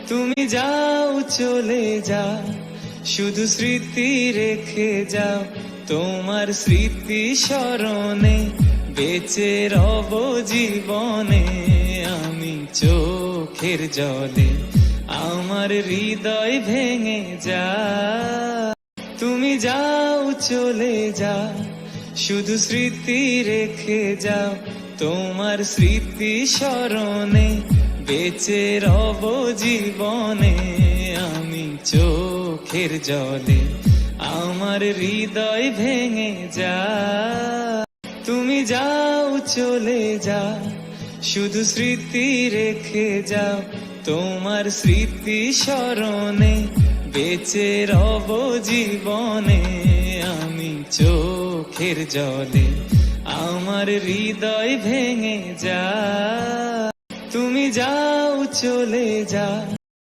তুমি যাও চলে যাও, শুধু স্মৃতি রেখে যাও। তোমার স্মৃতি স্মরণে বেঁচে রব জীবনে। আমি চোখের জলে আমার হৃদয় ভেঙে যা। তুমি যাও চলে যাও, শুধু স্মৃতি রেখে যাও। তোমার স্মৃতি স্মরণে বেঁচে রব জীবনে। আমি চোখের জলে আমার হৃদয় ভেঙে যা। তুমি যাও চলে যাও, শুধু স্মৃতি রেখে যাও। তোমার স্মৃতি স্মরণে বেঁচে রব জীবনে। আমি চোখের জলে আমার হৃদয় ভেঙে যা। তুমি যাও চলে যাও।